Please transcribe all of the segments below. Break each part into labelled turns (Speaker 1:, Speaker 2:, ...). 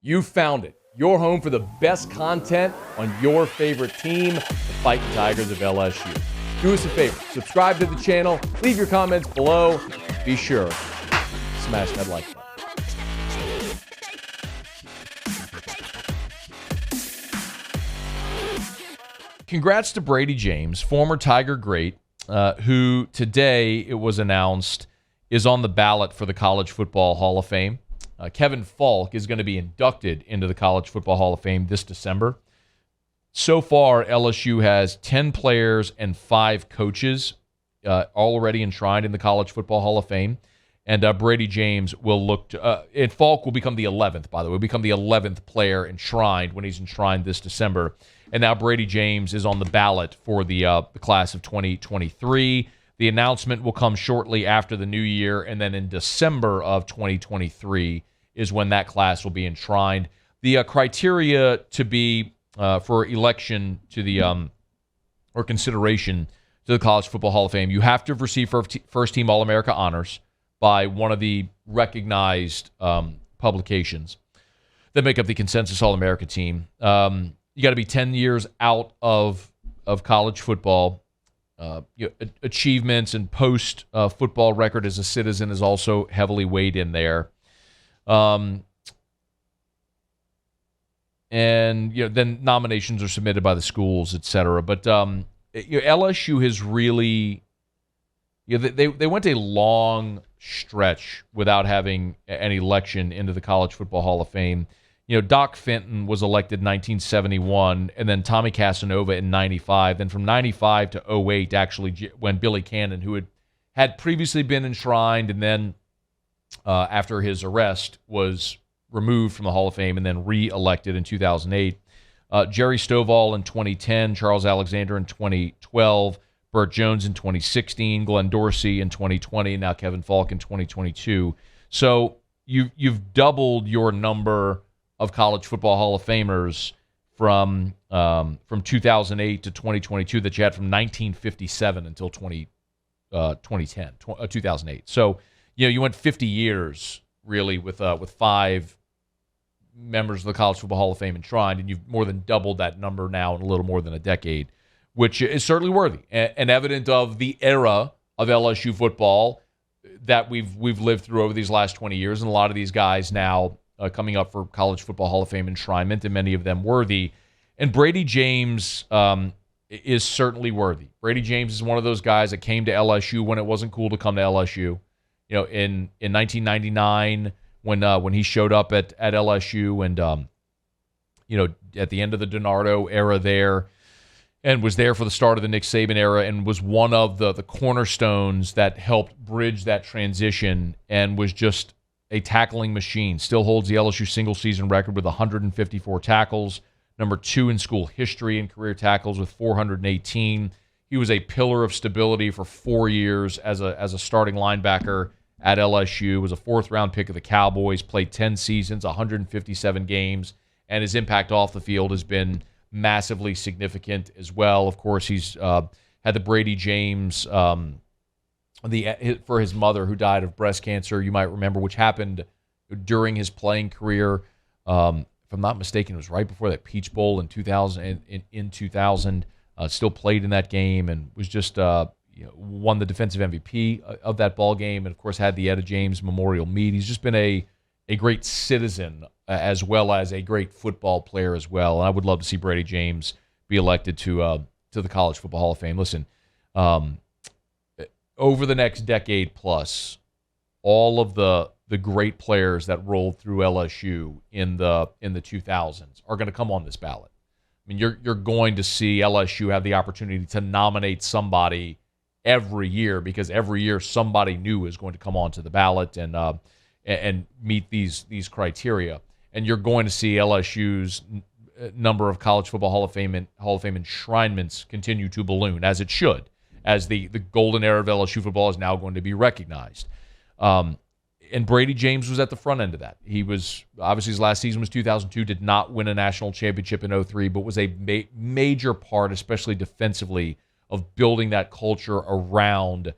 Speaker 1: You found it. Your home for the best content on your favorite team, the Fighting Tigers of LSU. Do us a favor. Subscribe to the channel. Leave your comments below. Be sure to smash that like button. Congrats to Bradie James, former Tiger great, who today, it was announced, is on the ballot for the College Football Hall of Fame. Kevin Falk is going to be inducted into the College Football Hall of Fame this December. So far, LSU has 10 players and 5 coaches already enshrined in the College Football Hall of Fame. And Bradie James will look to, and Falk will become the 11th, by the way, will become the 11th player enshrined when he's enshrined this December. And now Bradie James is on the ballot for the class of 2023. The announcement will come shortly after the new year, and then in December of 2023 is when that class will be enshrined. The criteria to be for election to the or consideration to the College Football Hall of Fame, you have to have received first-team All-America honors by one of the recognized publications that make up the consensus All-America team. You got to be 10 years out of college football. Achievements and post-football record as a citizen is also heavily weighed in there. And then nominations are submitted by the schools, et cetera. But LSU has really, they went a long stretch without having an election into the College Football Hall of Fame. Doc Fenton was elected in 1971, and then Tommy Casanova in 95. Then from 95 to 08, actually, when Billy Cannon, who had previously been enshrined, and then after his arrest was removed from the Hall of Fame and then re-elected in 2008. Jerry Stovall in 2010, Charles Alexander in 2012, Burt Jones in 2016, Glenn Dorsey in 2020, now Kevin Falk in 2022. So you've doubled your number of College Football Hall of Famers from 2008 to 2022 that you had from 1957 until 2008. So you went 50 years really with 5 members of the College Football Hall of Fame enshrined, and you've more than doubled that number now in a little more than a decade, which is certainly worthy and evident of the era of LSU football that we've lived through over these last 20 years, and a lot of these guys now coming up for College Football Hall of Fame enshrinement, and many of them worthy. And Bradie James is certainly worthy. Bradie James is one of those guys that came to LSU when it wasn't cool to come to LSU. In 1999 when he showed up at LSU, and at the end of the DiNardo era there, and was there for the start of the Nick Saban era, and was one of the cornerstones that helped bridge that transition, and was just a tackling machine. Still holds the LSU single-season record with 154 tackles, number 2 in school history in career tackles with 418. He was a pillar of stability for 4 years as a starting linebacker at LSU, was a 4th-round pick of the Cowboys, played 10 seasons, 157 games, and his impact off the field has been massively significant as well. Of course, he's had the Bradie James for his mother, who died of breast cancer, you might remember, which happened during his playing career. If I'm not mistaken, it was right before that Peach Bowl in 2000. Still played in that game and was just won the defensive MVP of that ball game, and of course had the Etta James Memorial Meet. He's just been a great citizen as well as a great football player as well. And I would love to see Bradie James be elected to the College Football Hall of Fame. Listen. Over the next decade plus, all of the great players that rolled through LSU in the 2000s are going to come on this ballot. I mean, you're going to see LSU have the opportunity to nominate somebody every year, because every year somebody new is going to come onto the ballot and meet these criteria. And you're going to see LSU's number of College Football Hall of Fame enshrinements continue to balloon, as it should, as the golden era of LSU football is now going to be recognized. And Bradie James was at the front end of that. He was, obviously his last season was 2002, did not win a national championship in 2003, but was a major part, especially defensively, of building that culture around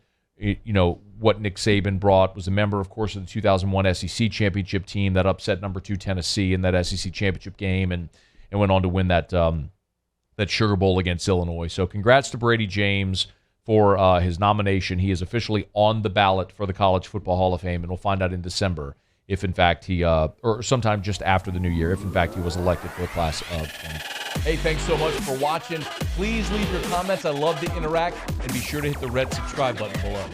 Speaker 1: what Nick Saban brought. Was a member, of course, of the 2001 SEC championship team that upset number 2 Tennessee in that SEC championship game, and went on to win that Sugar Bowl against Illinois. So congrats to Bradie James for his nomination. He is officially on the ballot for the College Football Hall of Fame, and we'll find out in December if, in fact, he or sometime just after the new year, if, in fact, he was elected for the class of 20. Hey, thanks so much for watching. Please leave your comments. I love to interact, and be sure to hit the red subscribe button below.